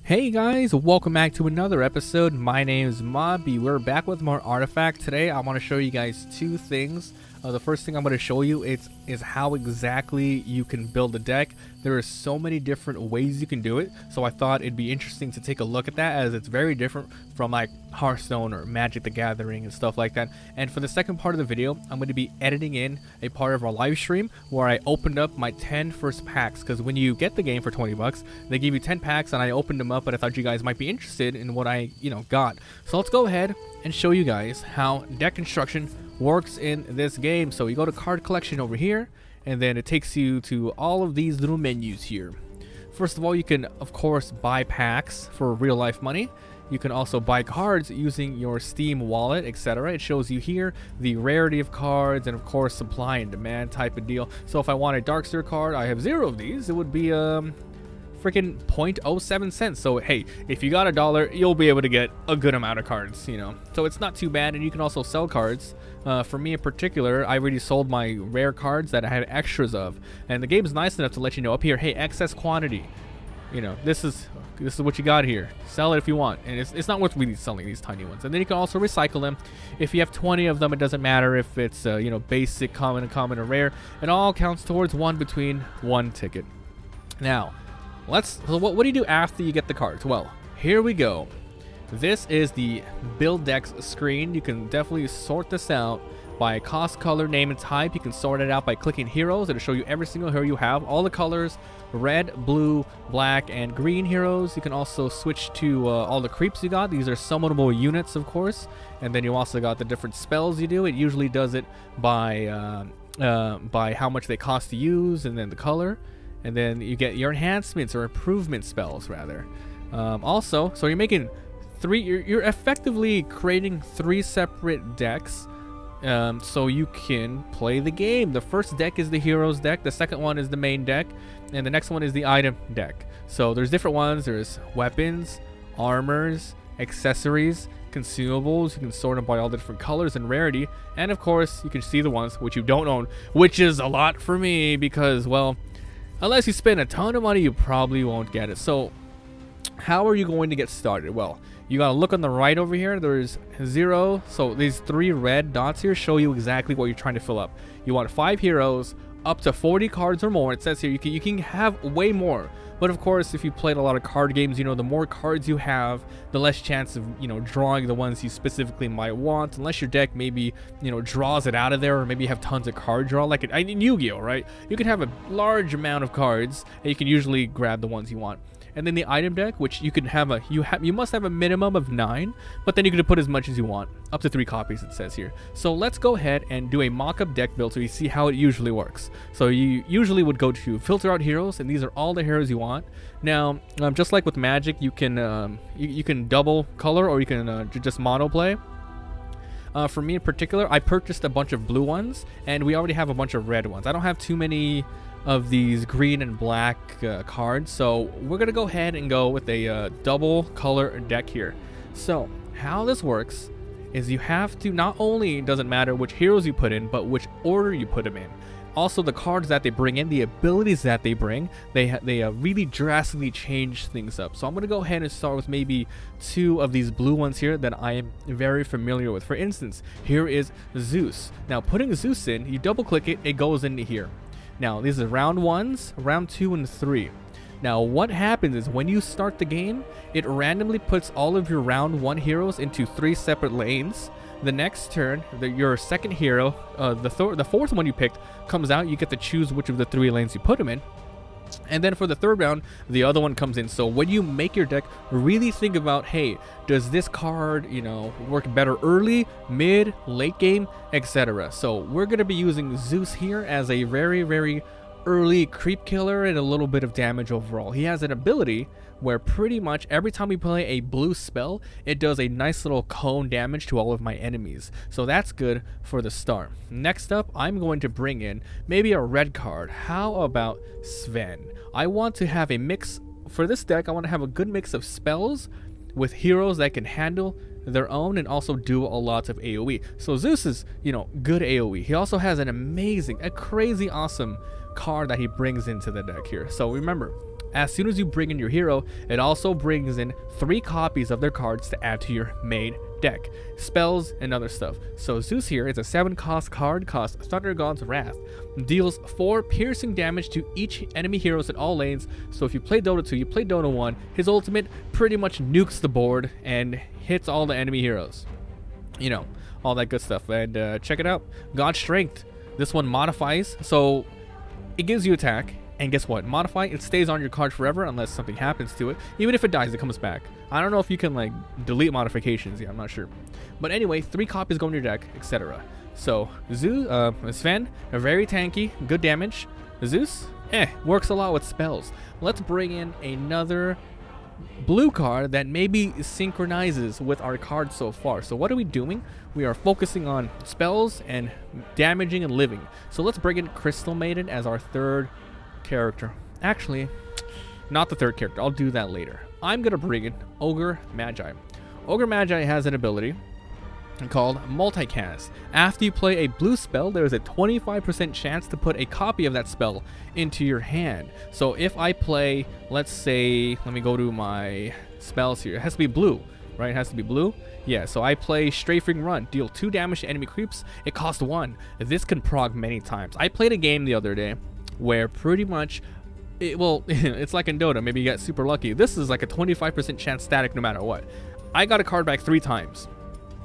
Hey guys, welcome back to another episode. My name is Mobby. We're back with more artifact. Today I want to show you guys two things. The first thing I'm going to show you is how exactly you can build a deck. There are so many different ways you can do it, so I thought it'd be interesting to take a look at that, as it's very different from like Hearthstone or Magic the Gathering and stuff like that. And for the second part of the video, I'm going to be editing in a part of our live stream where I opened up my 10 first packs, because when you get the game for 20 bucks, they give you 10 packs, and I opened them up, but I thought you guys might be interested in what I got. So let's go ahead and show you guys how deck construction works in this game. So you go to card collection over here, and then it takes you to all of these little menus here. First of all, you can of course buy packs for real life money. You can also buy cards using your Steam wallet, etc. It shows you here the rarity of cards and of course supply and demand type of deal. So if I want a Darkseer card, I have 0 of these. It would be freaking 0.07 cents. So hey, if you got $1, you'll be able to get a good amount of cards, so it's not too bad. And you can also sell cards. For me in particular, I already sold my rare cards that I had extras of, and the game's nice enough to let you know up here, hey, excess quantity, this is what you got here, sell it if you want. And it's not worth really selling these tiny ones. And then you can also recycle them. If you have 20 of them, it doesn't matter if it's basic, common, or rare. It all counts towards between one ticket. Now what do you do after you get the cards? Well, here we go. This is the build decks screen. You can definitely sort this out by cost, color, name, and type. You can sort it out by clicking heroes. It'll show you every single hero you have, all the colors, red, blue, black, and green heroes. You can also switch to all the creeps you got. These are summonable units, of course. And then you also got the different spells you do. It usually does it by how much they cost to use, and then the color. And then you get your enhancements or improvement spells, rather. Also, so you're making you're effectively creating 3 separate decks, so you can play the game. The first deck is the heroes deck, the second one is the main deck, and the next one is the item deck. So there's different ones. There's weapons, armors, accessories, consumables. You can sort them by all the different colors and rarity, and of course you can see the ones which you don't own, which is a lot for me, because, well, unless you spend a ton of money, you probably won't get it. So how are you going to get started? Well, you gotta look on the right over here. There's 0. So these 3 red dots here show you exactly what you're trying to fill up. You want 5 heroes, up to 40 cards or more. It says here you can have way more. But of course, if you played a lot of card games, the more cards you have, the less chance of drawing the ones you specifically might want, unless your deck maybe draws it out of there, or maybe you have tons of card draw, like in Yu-Gi-Oh, right? You can have a large amount of cards, and you can usually grab the ones you want. And then the item deck, which you can have you must have a minimum of 9, but then you can put as much as you want, up to 3 copies, it says here. So let's go ahead and do a mock-up deck build so you see how it usually works. So you usually would go to filter out heroes, and these are all the heroes you want. Now, just like with Magic, you can you can double color, or you can just mono play. For me in particular, I purchased a bunch of blue ones, and we already have a bunch of red ones. I don't have too many of these green and black cards, so we're gonna go ahead and go with a double color deck here. So how this works is you have to, not only doesn't matter which heroes you put in, but which order you put them in. Also, the cards that they bring in, the abilities that they bring, they really drastically change things up. So I'm going to go ahead and start with maybe 2 of these blue ones here that I am very familiar with. For instance, here is Zeus. Now, putting Zeus in, you double click it, it goes into here. Now, these are round 1s, round 2, and 3. Now, what happens is when you start the game, it randomly puts all of your round 1 heroes into 3 separate lanes. The next turn, your second hero, the fourth one you picked, comes out. You get to choose which of the 3 lanes you put them in. And then for the third round, the other one comes in. So when you make your deck, really think about, hey, does this card, work better early, mid, late game, etc. So we're going to be using Zeus here as a very, very early creep killer and a little bit of damage overall. He has an ability where pretty much every time we play a blue spell, it does a nice little cone damage to all of my enemies. So that's good for the start. Next up, I'm going to bring in maybe a red card. How about Sven? I want to have a mix for this deck. I want to have a good mix of spells with heroes that can handle their own and also do a lot of AoE. So Zeus is, good AoE. He also has an amazing, a crazy awesome card that he brings into the deck here. So remember, As soon as you bring in your hero, it also brings in 3 copies of their cards to add to your main deck, spells and other stuff. So Zeus here is a 7-cost card, costs Thunder God's Wrath, deals 4 piercing damage to each enemy heroes at all lanes. So if you play Dota 2, you play Dota 1, his ultimate pretty much nukes the board and hits all the enemy heroes. You know, all that good stuff. And check it out, God's Strength. This one modifies, so it gives you attack. And guess what? Modify, it stays on your card forever unless something happens to it. Even if it dies, it comes back. I don't know if you can like delete modifications. Yeah, I'm not sure. But anyway, 3 copies go in your deck, etc. So Zeus, Sven, very tanky, good damage. Zeus, works a lot with spells. Let's bring in another blue card that maybe synchronizes with our cards so far. So what are we doing? We are focusing on spells and damaging and living. So let's bring in Crystal Maiden as our 3rd character. Actually, not the 3rd character. I'll do that later. I'm gonna bring in Ogre Magi. Ogre Magi has an ability called Multicast. After you play a blue spell, there is a 25% chance to put a copy of that spell into your hand. So if I play, let's say, let me go to my spells here. It has to be blue, right? It has to be blue. Yeah, so I play Strafing Run, deal 2 damage to enemy creeps. It costs 1. This can prog many times. I played a game the other day where pretty much, it's like in Dota, maybe you get super lucky. This is like a 25% chance static no matter what. I got a card back 3 times.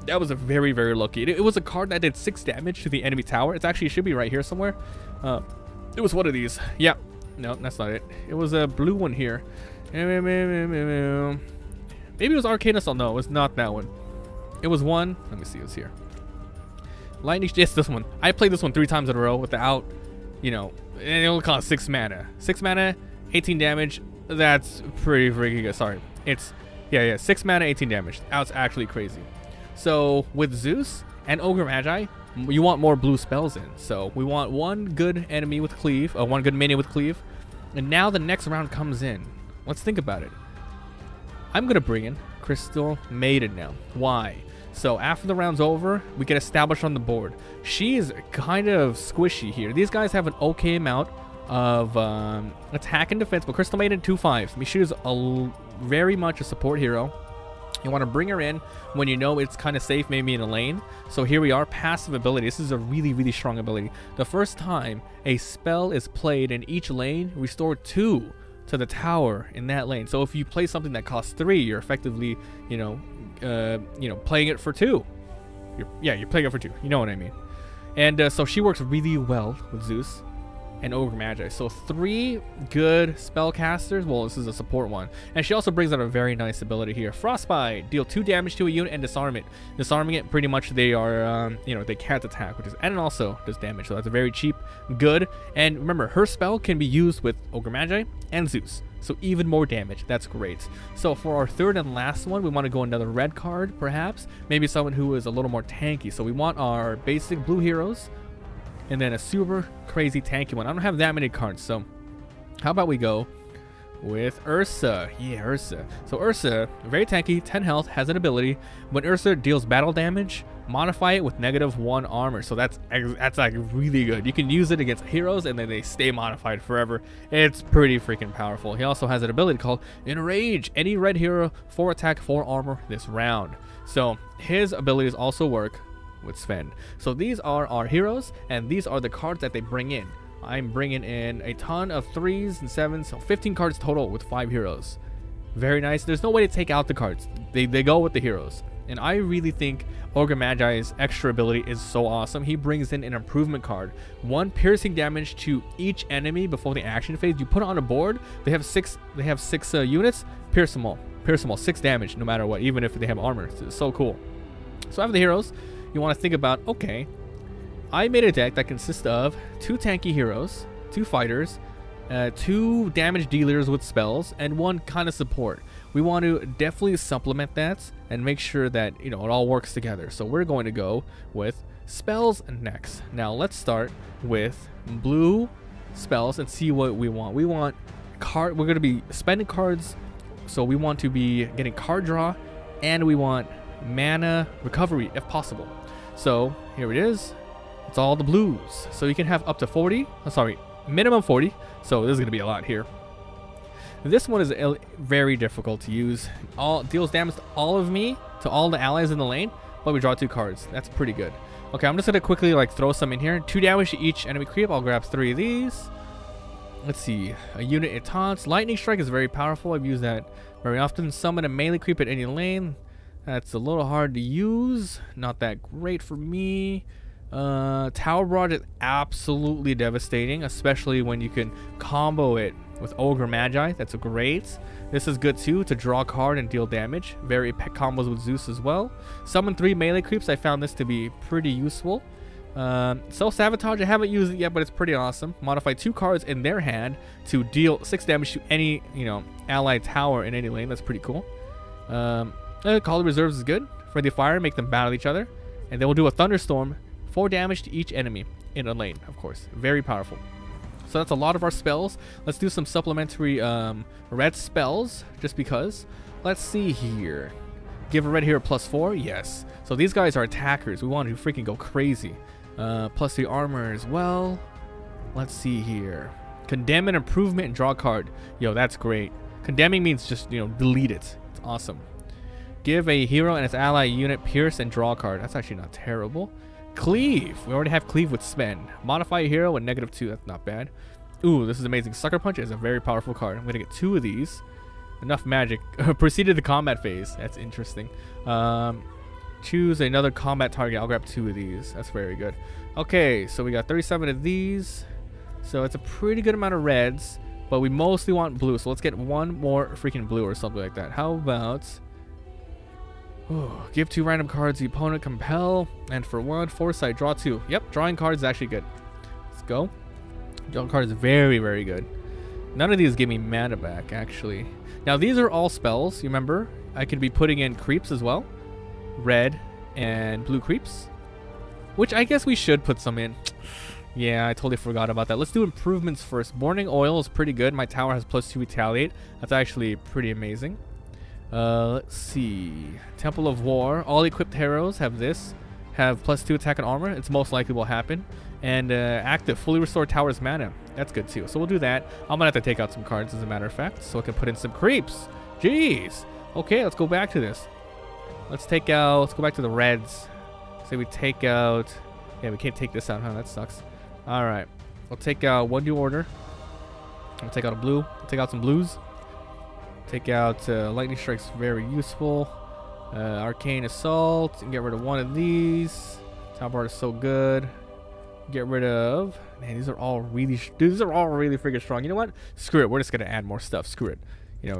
That was a very, very lucky. It was a card that did 6 damage to the enemy tower. It actually should be right here somewhere. It was one of these. Yeah, no, that's not it. It was a blue one here. Maybe it was Arcanus. Oh no, it was not that one. It was one, let me see, it was here. Lightning, yes, this one. I played this one 3 times in a row without, you know, and it only costs 6 mana. 6 mana, 18 damage. That's pretty freaking good. Sorry. It's, yeah, 6 mana, 18 damage. That's actually crazy. So with Zeus and Ogre Magi, you want more blue spells in. So we want 1 good enemy with cleave, 1 good minion with cleave. And now the next round comes in. Let's think about it. I'm going to bring in Crystal Maiden now. Why? So after the round's over, we get established on the board. She is kind of squishy here. These guys have an okay amount of attack and defense, but Crystal Maiden 2/5. I mean, she is very much a support hero. You want to bring her in when you know it's kind of safe, maybe in a lane. So here we are, passive ability. This is a really, really strong ability. The first time a spell is played in each lane, restore 2 to the tower in that lane. So if you play something that costs 3, you're effectively, playing it for 2. You're playing it for 2. You know what I mean? And so she works really well with Zeus and Ogre Magi. So 3 good spellcasters. Well, this is a support one. And she also brings out a very nice ability here. Frostbite. Deal 2 damage to a unit and disarm it. Disarming it, pretty much they are, they can't attack, and it also does damage. So that's a very cheap, good. And remember, her spell can be used with Ogre Magi and Zeus. So even more damage. That's great. So for our 3rd and last one, we want to go another red card, perhaps. Maybe someone who is a little more tanky. So we want our basic blue heroes, and then a super crazy tanky one. I don't have that many cards, so how about we go with Ursa? Yeah, Ursa. So Ursa, very tanky, 10 health, has an ability. When Ursa deals battle damage, modify it with -1 armor. So that's like really good. You can use it against heroes, and then they stay modified forever. It's pretty freaking powerful. He also has an ability called Enrage. Any red hero, 4 attack, 4 armor this round. So his abilities also work with Sven. So these are our heroes, and these are the cards that they bring in. I'm bringing in a ton of 3s and 7s, so 15 cards total with 5 heroes. Very nice. There's no way to take out the cards. They go with the heroes. And I really think Ogre Magi's extra ability is so awesome. He brings in an improvement card. 1 piercing damage to each enemy before the action phase. You put it on a board, they have 6 units, pierce them all. 6 damage no matter what, even if they have armor. It's so cool. So after the heroes, you want to think about, okay, I made a deck that consists of 2 tanky heroes, 2 fighters, 2 damage dealers with spells, and 1 kind of support. We want to definitely supplement that and make sure that, it all works together. So we're going to go with spells next. Now let's start with blue spells and see what we want. We want we're going to be spending cards, so we want to be getting card draw, and we want mana recovery if possible. So here it is. It's all the blues. So you can have up to 40. Minimum 40. So this is going to be a lot here. This one is very difficult to use. Deals damage to all of me, to all the allies in the lane, but we draw 2 cards. That's pretty good. Okay, I'm just gonna quickly like throw some in here. 2 damage to each enemy creep. I'll grab 3 of these. Let's see. A unit it taunts. Lightning Strike is very powerful. I've used that very often. Summon a melee creep at any lane. That's a little hard to use. Not that great for me. Tower Barrage is absolutely devastating, especially when you can combo it with Ogre Magi. That's great. This is good too, to draw a card and deal damage. Very epic combos with Zeus as well. Summon 3 melee creeps. I found this to be pretty useful. Self-Sabotage, I haven't used it yet, but it's pretty awesome. Modify 2 cards in their hand to deal 6 damage to any, allied tower in any lane. That's pretty cool. Call the Reserves is good. For the fire, make them battle each other. And then we'll do a Thunderstorm. 4 damage to each enemy in a lane, of course. Very powerful. So that's a lot of our spells. Let's do some supplementary red spells, just because. Let's see here. Give a red hero +4. Yes. So these guys are attackers. We want to freaking go crazy. +3 armor as well. Let's see here. Condemn an improvement and draw a card. Yo, that's great. Condemning means just, delete it. It's awesome. Give a hero and its ally unit pierce and draw a card. That's actually not terrible. Cleave. We already have Cleave with spend. Modify a hero with -2. That's not bad. Ooh, this is amazing. Sucker Punch is a very powerful card. I'm going to get 2 of these. Enough magic. Proceed to the combat phase. That's interesting. Choose another combat target. I'll grab 2 of these. That's very good. Okay, so we got 37 of these. So it's a pretty good amount of reds, but we mostly want blue. So let's get 1 more freaking blue or something like that. How about... give 2 random cards the opponent compel, and for 1 foresight, draw 2. Yep, drawing cards is actually good. Let's go. Drawing card is very, very good. None of these give me mana back, actually. Now these are all spells. You remember, I could be putting in creeps as well, red and blue creeps, which I guess we should put some in. Yeah, I totally forgot about that. Let's do improvements first. Burning Oil is pretty good. My tower has +2 retaliate. That's actually pretty amazing. Let's see. Temple of War. All equipped heroes have this. Have +2 attack and armor. It's most likely will happen. And active. Fully restore tower's mana. That's good too. So we'll do that. I'm going to have to take out some cards as a matter of fact, so I can put in some creeps. Jeez. Okay, let's go back to this. Let's go back to the reds. Say we take out... Yeah, we can't take this out, huh? That sucks. Alright. We'll take out 1 new order. We'll take out a blue. We'll take out some blues. Take out Lightning Strike's very useful. Arcane Assault. And get rid of 1 of these. Top art is so good. Get rid of... Man, these are all really... these are all really freaking strong. You know what? Screw it. We're just going to add more stuff. Screw it.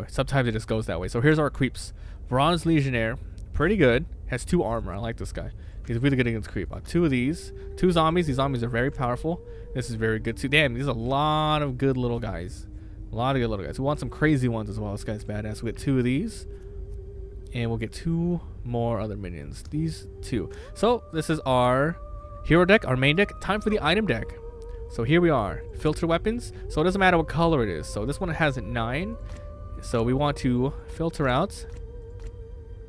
Sometimes it just goes that way. So here's our creeps. Bronze Legionnaire. Pretty good. Has 2 armor. I like this guy. He's really good against creep. 2 of these. 2 zombies. These zombies are very powerful. This is very good too. Damn, these are a lot of good little guys. A lot of good little guys. We want some crazy ones as well. This guy's badass. We get 2 of these. And we'll get 2 more other minions. These 2. So this is our hero deck, our main deck. Time for the item deck. So here we are. Filter weapons. So it doesn't matter what color it is. So this one has 9. So we want to filter out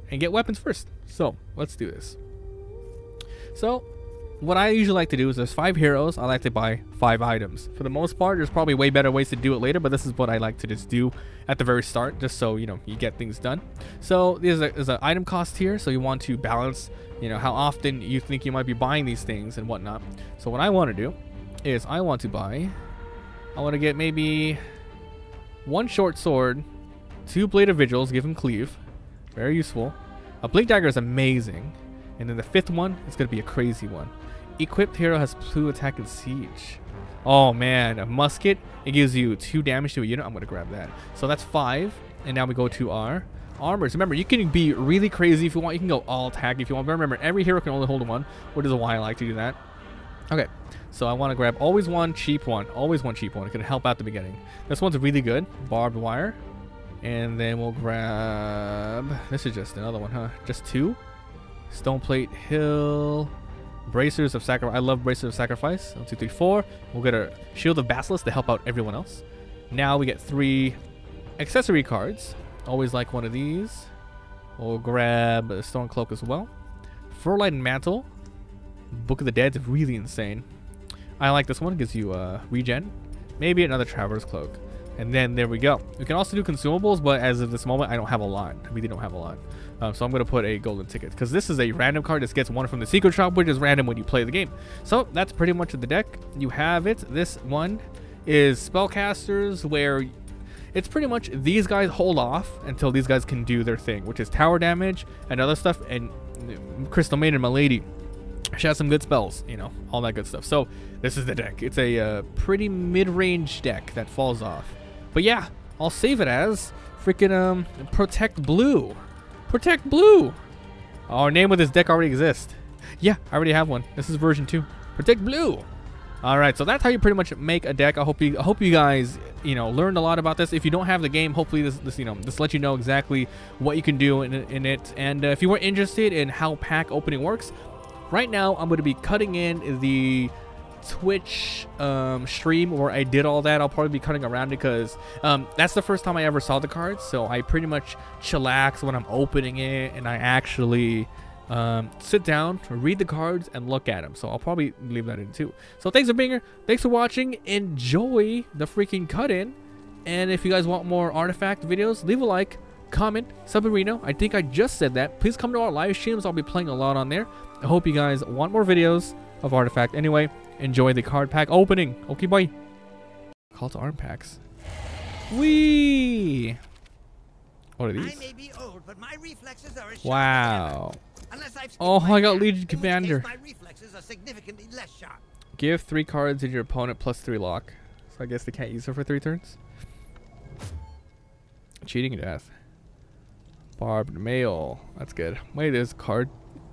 and get weapons first. So let's do this. So what I usually like to do is there's 5 heroes. I like to buy 5 items. For the most part, there's probably way better ways to do it later, but this is what I like to just do at the very start, just so you get things done. So there's an item cost here, so you want to balance how often you think you might be buying these things and whatnot. So what I want to do is I want to get maybe 1 short sword, 2 blade of vigils, give him cleave, very useful. A blink dagger is amazing. And then the 5th one is going to be a crazy one. Equipped hero has 2 attack and siege. Oh man, a musket. It gives you 2 damage to a unit. I'm going to grab that. So that's 5. And now we go to our armors. Remember, you can be really crazy if you want. You can go all attack if you want. But remember, every hero can only hold 1, which is why I like to do that. Okay, so I want to grab always 1 cheap one. Always 1 cheap one. It can help out the beginning. This one's really good. Barbed wire. And then we'll grab... This is just another one, huh? Just 2. Stone plate hill, bracers of sacrifice. I love bracers of sacrifice. 1, 2, 3, 4. We'll get a shield of basilisk to help out everyone else. Now we get 3 accessory cards. Always like one of these. We'll grab a stone cloak as well. Furlight and mantle. Book of the Dead is really insane. I like this one. Gives you regen. Maybe another traveler's cloak. And then there we go. We can also do consumables, but as of this moment, I don't have a lot. We don't have a lot. So I'm going to put a golden ticket because this is a random card. This gets one from the secret shop, which is random when you play the game. So that's pretty much the deck. You have it. This one is spellcasters, where it's pretty much these guys hold off until these guys can do their thing, which is tower damage and other stuff. And Crystal Maiden, my lady, she has some good spells, you know, all that good stuff. So this is the deck. It's a pretty mid-range deck that falls off. But yeah, I'll save it as freaking Protect Blue. Protect Blue. Our name with this deck already exists. Yeah, I already have one. This is version 2. Protect Blue. All right, so that's how you pretty much make a deck. I hope you guys, you know, learned a lot about this. If you don't have the game, hopefully this you know, this lets you know exactly what you can do in it. And if you were interested in how pack opening works, right now I'm going to be cutting in the Twitch stream where I did all that. I'll probably be cutting around it because that's the first time I ever saw the cards, so I pretty much chillax when I'm opening it, and I actually sit down, read the cards, and look at them. So I'll probably leave that in too. So thanks for being here. Thanks for watching. Enjoy the freaking cut-in. And if you guys want more artifact videos, leave a like, comment, sub-arena. I think I just said that. Please come to our live streams. I'll be playing a lot on there. I hope you guys want more videos of artifact. Anyway, enjoy the card pack opening. Okay, bye. Call to arm packs. Whee! What are these? I may be old, but my reflexes are as sharp wow. as ever. Oh, I got Legion Commander. My reflexes are significantly less sharp. Give 3 cards in your opponent plus 3 lock. So I guess they can't use it for 3 turns. Cheating death. Barbed mail. That's good. Wait, there's a card.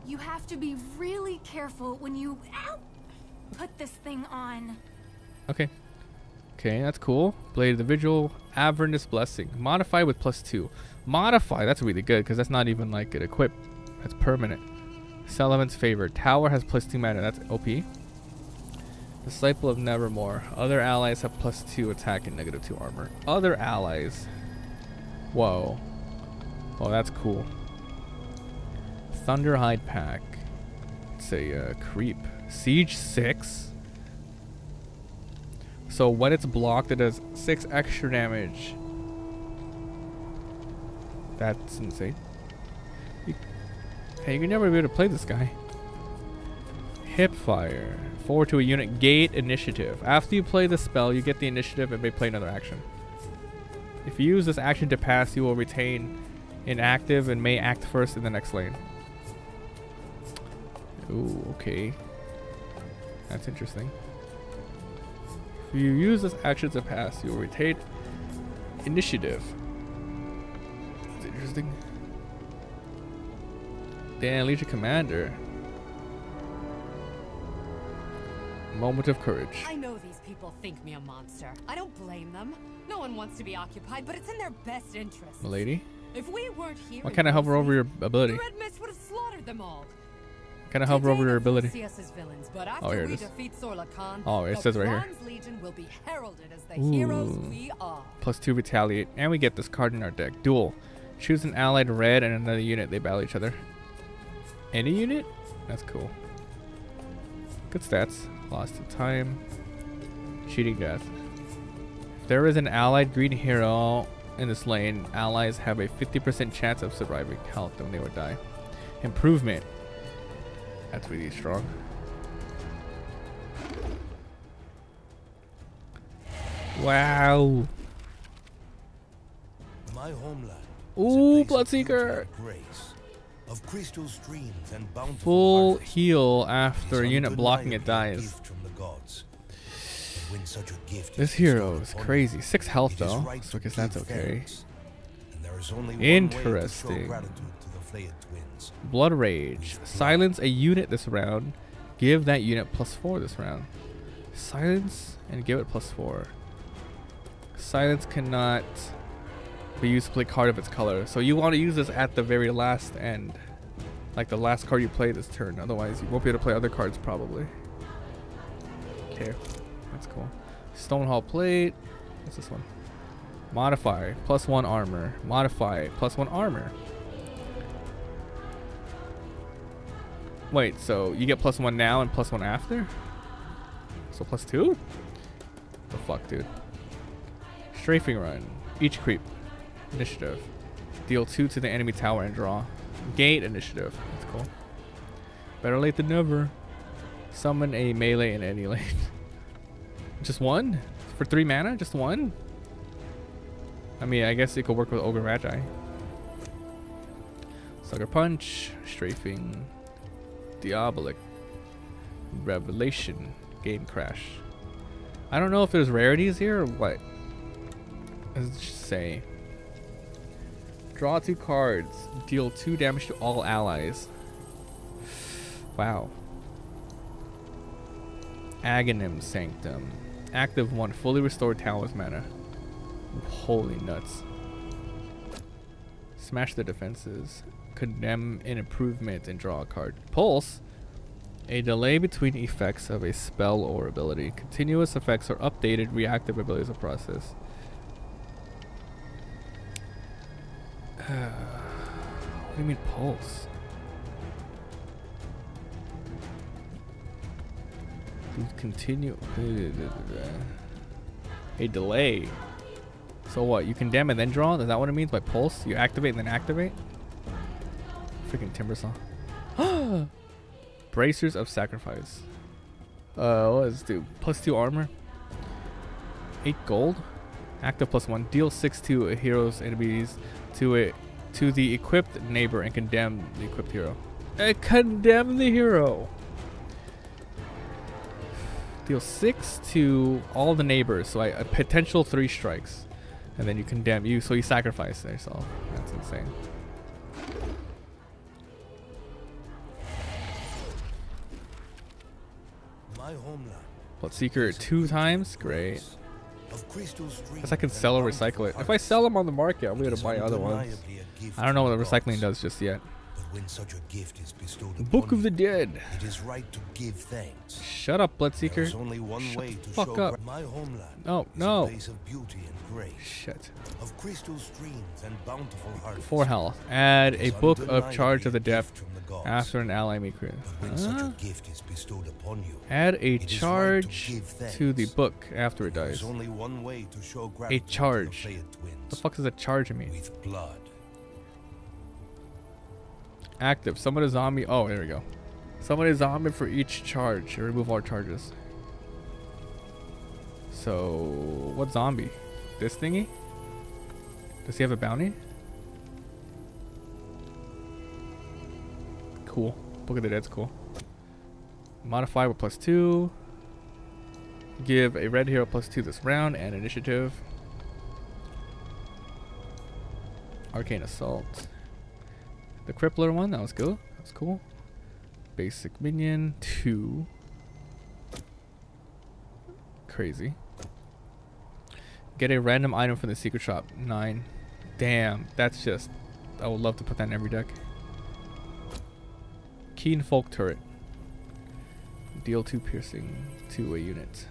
You have to be really careful when you put this thing on. Okay. Okay, that's cool. Blade of the Vigil. Avernus Blessing. Modify with +2. Modify. That's really good because that's not even like an equip. That's permanent. Solomon's Favor. Tower has +2 mana. That's OP. Disciple of Nevermore. Other allies have +2 attack and -2 armor. Other allies. Whoa. Oh, that's cool. Thunderhide Pack. It's a creep. Siege 6. So when it's blocked, it does 6 extra damage. That's insane. Hey, you're never be able to play this guy. Hipfire. Forward to a unit. Gate initiative. After you play the spell, you get the initiative and may play another action. If you use this action to pass, you will retain inactive and may act first in the next lane. Ooh, okay. That's interesting. If you use this action to pass, you will retain initiative. That's interesting. Dan, Legion Commander. Moment of courage. I know these people think me a monster. I don't blame them. No one wants to be occupied, but it's in their best interest. Milady? If we weren't here, Why can't I hover over your ability? the Red Mist would have slaughtered them all. Can I hover over your ability? See us as villains, but after Oh, here it we is. defeat Sorla Khan, Oh, it says right here. Bronze Legion will be heralded as the heroes Ooh. we are. +2 retaliate, and we get this card in our deck. Duel. Choose an allied red and another unit. They battle each other. Any unit? That's cool. Good stats. Lost to time. Cheating death. If there is an allied green hero in this lane, allies have a 50% chance of surviving health when they would die. Improvement. That's really strong. Wow. My homeland. Ooh, Bloodseeker. Of crystal streams and bountiful Full harvest. heal after a It is unit blocking it undeniably a dies. gift from the gods. And when such a gift This is hero bestowed is upon crazy. you, 6 health it is though, right so I to guess that's give okay. thanks. And there is only one way to show Interesting. gratitude to the Flayed Twins. Blood Rage. Silence a unit this round. Give that unit +4 this round. Silence and give it +4. Silence cannot be used to play card of its color. So you want to use this at the very last end. Like the last card you play this turn. Otherwise you won't be able to play other cards probably. Okay. That's cool. Stonehall Plate. What's this one? Modify. +1 armor. Modify. +1 armor. Wait, so you get +1 now and +1 after? So +2? The fuck, dude. Strafing run. Each creep. Initiative. Deal 2 to the enemy tower and draw. Gate initiative. That's cool. Better late than never. Summon a melee in any lane. Just one? For 3 mana? Just one? I mean, I guess it could work with Ogre Magi. Sucker Punch. Strafing. Diabolic. Revelation. Game Crash. I don't know if there's rarities here or what. Let's just say. Draw 2 cards. Deal 2 damage to all allies. Wow. Aghanim Sanctum. Active 1. Fully restored Talon's mana. Holy nuts. Smash the defenses. Condemn an improvement and draw a card. Pulse. A delay between effects of a spell or ability. Continuous effects or updated reactive abilities of process. What do you mean pulse? Continue. A delay. So what? You condemn and then draw? Is that what it means by pulse? You activate and then activate? Freaking Timbersaw. Bracers of Sacrifice. What does this do? +2 armor. 8 gold. Active +1. Deal 6 to a hero's enemies to the equipped neighbor and condemn the equipped hero. Condemn the hero. Deal 6 to all the neighbors. So a potential 3 strikes. And then you condemn you, so you sacrifice yourself. That's insane. My homeland. Bloodseeker 2 times? Great. Guess I can sell or recycle it. If I sell them on the market, I'll be able to buy other ones. I don't know what the recycling does just yet. When such a gift is bestowed Book upon of the you, Dead. it is right to give thanks. Shut up, Bloodseeker. There's only one Shut way the to fuck show up. my homeland No, is no. a place of beauty and grace, Shit. of crystal streams and bountiful harvests. 4 health. Add a It is book of undeniably Charge of the a gift Depth from the gods. after an ally may create. But when such a gift is bestowed upon you, Add a it is right charge to give thanks. to the book after it There's dies. only one way to show A gratitude charge. to the Flayed The twins, fuck does a charge mean? with blood. Active. Summon a zombie. Oh, there we go. Summon a zombie for each charge. Remove all charges. So, what zombie? This thingy? Does he have a bounty? Cool. Book of the Dead's cool. Modify with +2. Give a red hero +2 this round and initiative. Arcane Assault. The Crippler one, that was cool. That was cool. Basic minion 2. Crazy. Get a random item from the secret shop 9. Damn, that's just. I would love to put that in every deck. Keen Folk Turret. Deal 2 piercing to a unit.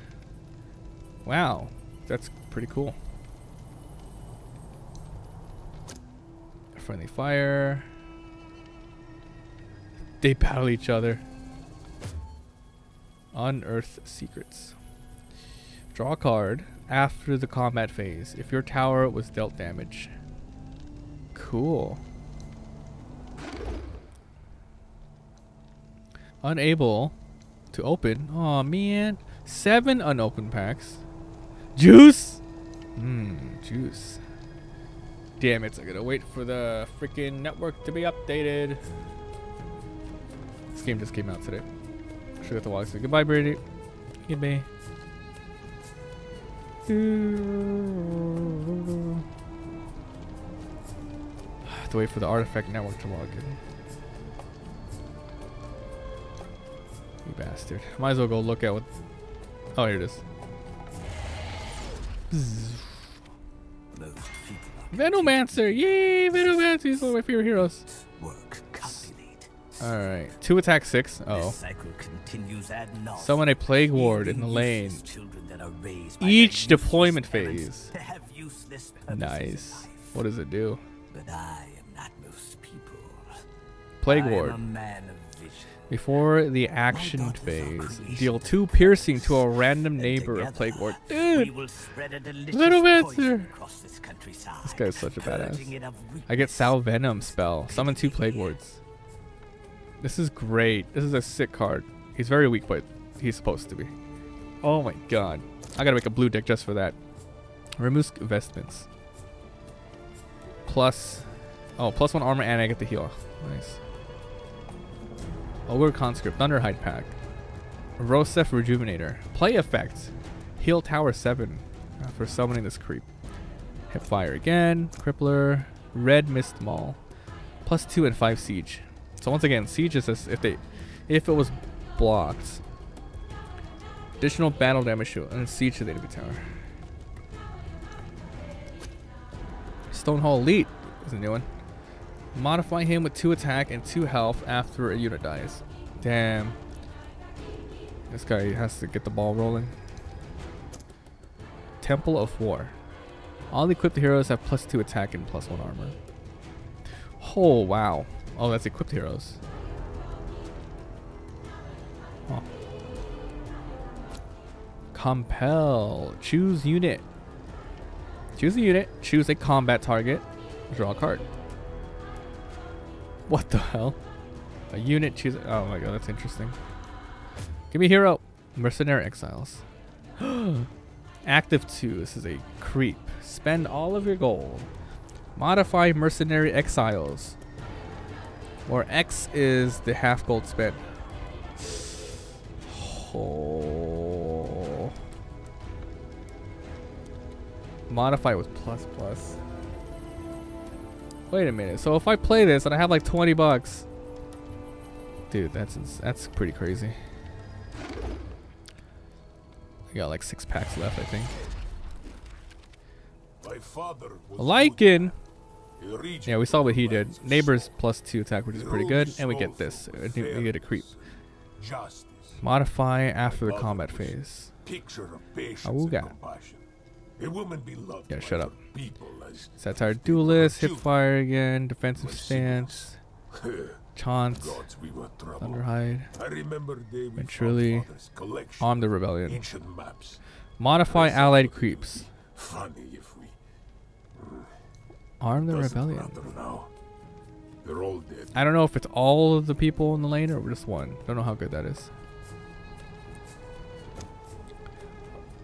Wow, that's pretty cool. Friendly fire. They battle each other. Unearth secrets. Draw a card after the combat phase if your tower was dealt damage. Cool. Unable to open. Oh man. 7 unopened packs. Juice? Juice. Damn it. I gotta wait for the freaking network to be updated. This game just came out today. Should have to walk. So goodbye, Brady. Goodbye. Have to wait for the artifact network to log in. You bastard. Might as well go look at what. Oh, here it is. Venomancer! Yay! Venomancer is one of my favorite heroes. Alright. 2 attack 6. Oh. Summon a Plague Ward in the lane. Each deployment phase. Nice. What does it do? Plague Ward. Before the action phase, deal 2 piercing to a random neighbor of Plague Ward. Dude, good. We will spread a delicious Little poison Mancer. across this countryside. This guy's such a purging badass. it of I get Sal Venom spell. Summon 2 Plague Wards. This is great. This is a sick card. He's very weak, but he's supposed to be. Oh my god. I gotta make a blue deck just for that. Removes vestments. Plus 1 armor and I get the heal. Nice. Ogre Conscript. Thunderhide Pack. Rosef Rejuvenator. Play effect. Heal Tower 7 for summoning this creep. Hipfire again. Crippler. Red Mist Maul. Plus 2 and 5 siege. So once again, siege is this if it was blocked. Additional battle damage to and siege to the enemy tower. Stonehall Elite is a new one. Modify him with 2 attack and 2 health after a unit dies. Damn. This guy has to get the ball rolling. Temple of War. All equipped heroes have plus 2 attack and plus 1 armor. Oh, wow. Oh, that's equipped heroes. Oh. Compel. Choose unit. Choose a unit. Choose a combat target. Draw a card. What the hell? A unit choose. Oh my god, that's interesting. Give me a hero. Mercenary Exiles. Active 2. This is a creep. Spend all of your gold. Modify Mercenary Exiles. Or X is the half gold spent. Oh. Modify with plus. Wait a minute. So if I play this and I have like 20 bucks, dude, that's pretty crazy. I got like 6 packs left, I think. My father was Lycan. good. Yeah, we saw what he did. Neighbors plus 2 attack, which is pretty good, and we get this. We get a creep. Justice. Modify after the combat phase. Picture of patience Awooga. and compassion. A woman beloved Yeah, by shut her up. people as Satire Duelist, Hipfire again, defensive stance, Chance, gods we were troubled. Thunderhide, I remember the day we Ventrili, found father's collection Arm the of Rebellion. ancient maps. Modify allied creeps. Funny if we Arm the doesn't Rebellion. matter now. They're all dead. I don't know if it's all of the people in the lane or just one. Don't know how good that is.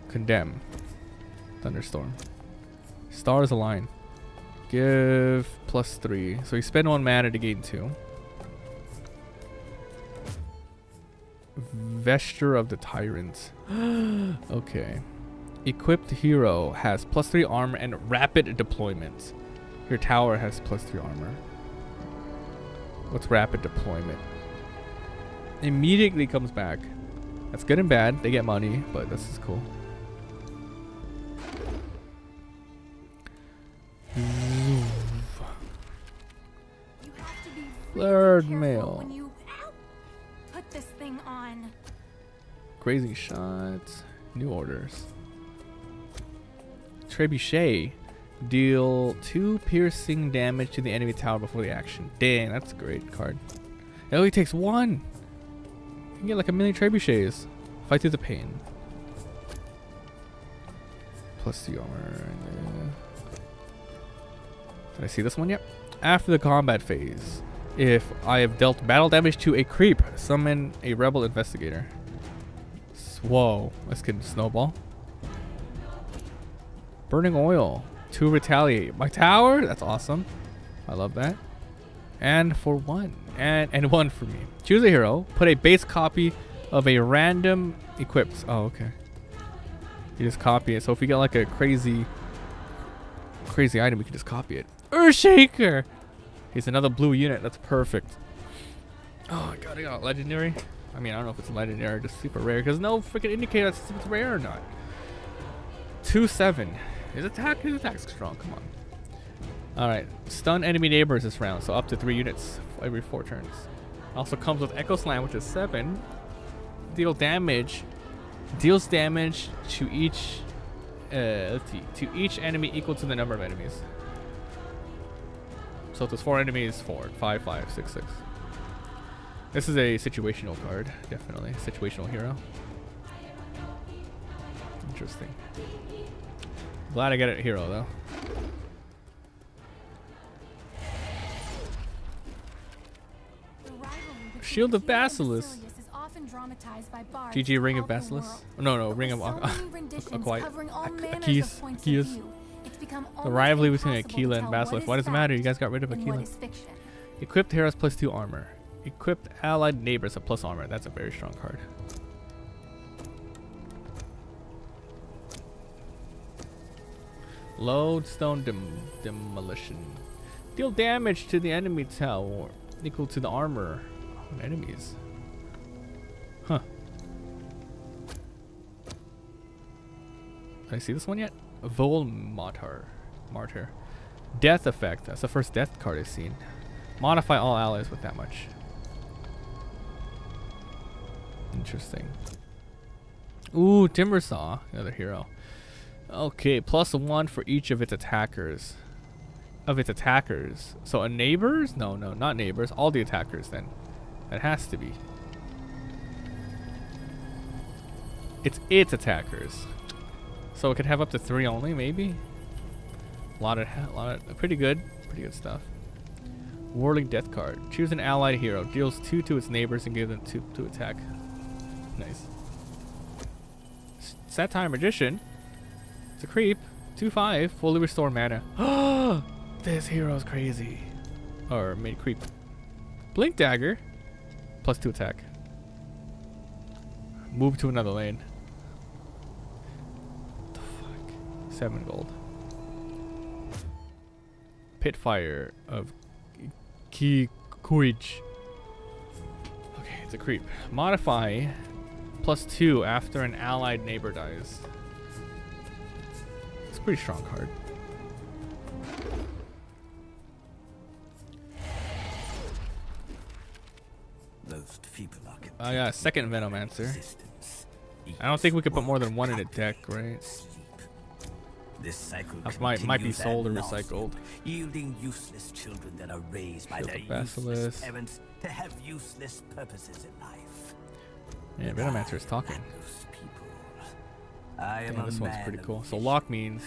Condemn. Thunderstorm. Stars Align. Give plus 3. So you spend 1 mana to gain 2. Vesture of the Tyrant. Okay. Equipped hero has plus 3 armor and rapid deployment. Your tower has plus 3 armor. What's rapid deployment? Immediately comes back. That's good and bad. They get money, but this is cool. Third mail. When you put this thing on. Grazing shots. New orders. Trebuchet. Deal 2 piercing damage to the enemy tower before the action. Dang, that's a great card. It only takes 1. You can get like a million trebuchets. Fight through the pain. Plus 2 armor. Did I see this one? Yep. After the combat phase, if I have dealt battle damage to a creep, summon a rebel investigator. Whoa, let's get snowball. Burning oil to retaliate. My tower? That's awesome. I love that. And for 1. And 1 for me. Choose a hero. Put a base copy of a random equipped. Oh, okay. You just copy it. So if we get like a crazy item, we can just copy it. Earthshaker! He's another blue unit. That's perfect. Oh my god, I got legendary. I mean, I don't know if it's legendary or just super rare, because no freaking indicator if it's rare or not. 2/7. His attack's strong. Come on. Alright. Stun enemy neighbors this round, so up to 3 units every 4 turns. Also comes with Echo Slam, which is 7. Deals damage to each to each enemy equal to the number of enemies. So if there's 4 enemies, 4, 5, 5, 6, 6. This is a situational card, definitely. Situational hero. Interesting. Glad I got a hero though. Shield of Basilisk. GG Ring of Basilisk. No, Ring of Achilles. The rivalry between Aquila and Basilisk. Why does it matter? You guys got rid of Aquila. Equipped heroes +2 armor. Equipped allied neighbors have + armor. That's a very strong card. Lodestone Demolition. Deal damage to the enemy tower equal to the armor on enemies. Huh. Did I see this one yet? Vol Martyr. Death effect. That's the first death card I've seen. Modify all allies with that much. Interesting. Ooh, Timbersaw. Another hero. Okay, +1 for each of its attackers. So a neighbors? No, not neighbors. All the attackers then. That has to be. It's its attackers. So it could have up to 3 only, maybe. A lot of pretty good stuff. Whirling Death card. Choose an allied hero. Deals 2 to its neighbors and give them 2 to attack. Nice. Satire Magician. It's a creep. 2/5. Fully restore mana. This hero's crazy. Or made creep. Blink Dagger. +2 attack. Move to another lane. What the fuck? 7 gold. Pitfire of Kikuich. Okay, it's a creep. Modify +2 after an allied neighbor dies. It's a pretty strong card. I got a second Venomancer. I don't think we could put more than 1 in a deck, right? This cycle might be sold or recycled. Yielding useless children that are raised by their useless parents to have useless purposes in life. Yeah, Venomancer is talking. Damn, this one's pretty cool. So lock means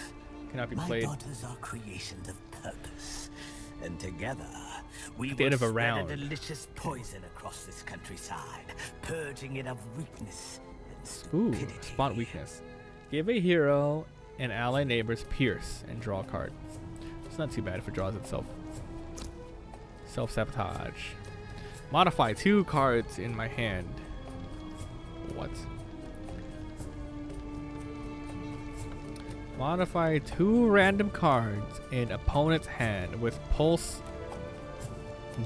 cannot be played. My daughters are creations of purpose, and together we will spread round. a delicious poison across this countryside, purging it of weakness and stupidity. Ooh, spot weakness. Give a hero and ally neighbors pierce and draw a card. It's not too bad if it draws itself. Self-sabotage. Modify 2 cards in my hand. What? Modify 2 random cards in opponent's hand with pulse.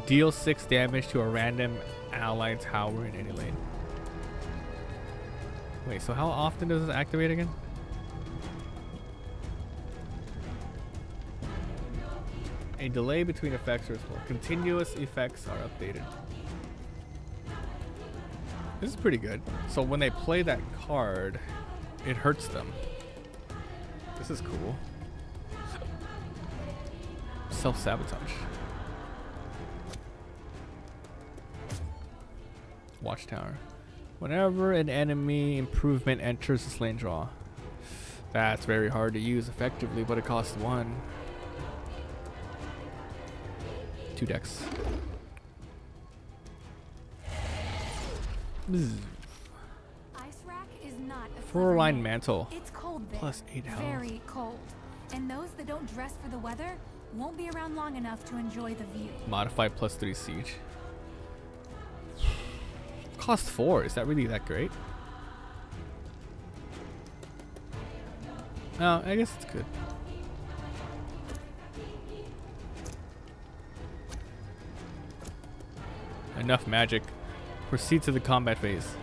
Deal 6 damage to a random allied tower in any lane. Wait, so how often does this activate again? A delay between effects or continuous effects are updated. This is pretty good. So when they play that card, it hurts them. This is cool. Self-sabotage. Watchtower. Whenever an enemy improvement enters this lane, draw. That's very hard to use effectively, but it costs 1. 2 decks. Ice rack is not a 4-line mantle. It's cold there. +8 health. Very cold. And those that don't dress for the weather won't be around long enough to enjoy the view. Modify +3 siege. Cost 4. Is that really that great? No, I guess it's good. Enough magic. Proceed to the combat phase.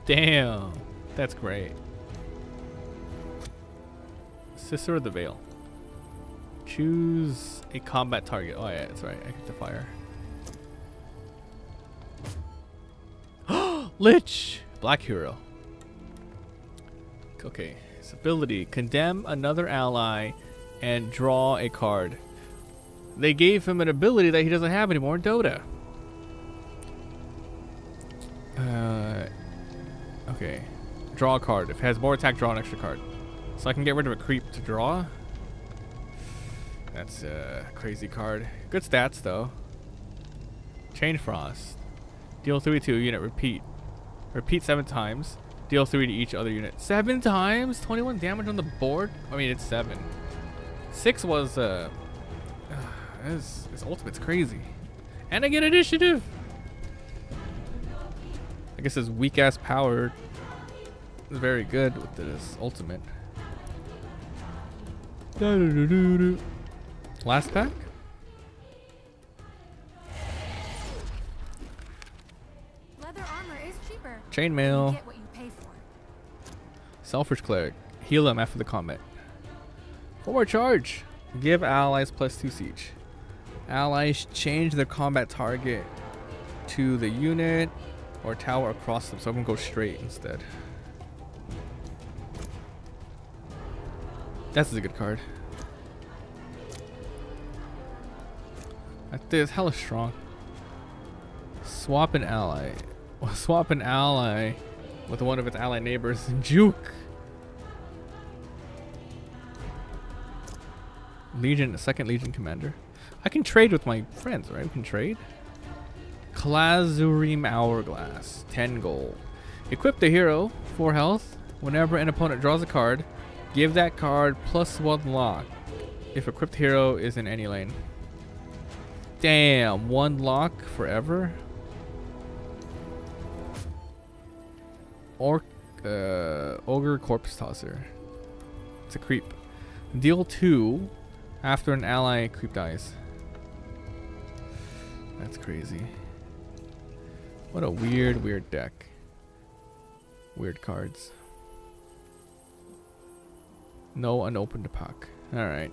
Damn. That's great. Sister of the Veil. Choose a combat target. Oh yeah, that's right. I get to fire. Lich! Black hero. Okay. His ability. Condemn another ally and draw a card. They gave him an ability that he doesn't have anymore in Dota. Okay. Draw a card. If it has more attack, draw an extra card. So I can get rid of a creep to draw. That's a crazy card. Good stats though. Chain Frost. Deal 3 to a unit. Repeat. Repeat 7 times. Deal 3 to each other unit. 7 times? 21 damage on the board? I mean, it's 7. 6 was, his ultimate's crazy. And I get initiative! I guess his weak-ass power is very good with this ultimate. Last pack? Leather armor is cheaper. Chainmail. You get what you pay for. Selfish Cleric. Heal him after the combat. Forward charge. Give allies +2 siege. Allies change their combat target to the unit or tower across them, so I'm gonna go straight instead. That's a good card. I think it's hella strong. Swap an ally. Swap an ally with one of its ally neighbors. Juke. Legion, second Legion commander. I can trade with my friends, right? We can trade. Clazurim Hourglass, 10 gold. Equip the hero, 4 health. Whenever an opponent draws a card, give that card +1 lock if equipped hero is in any lane. Damn, 1 lock forever. Ogre Corpse Tosser. It's a creep. Deal 2 after an ally creep dies. That's crazy. What a weird deck. Weird cards. No unopened pack. Alright.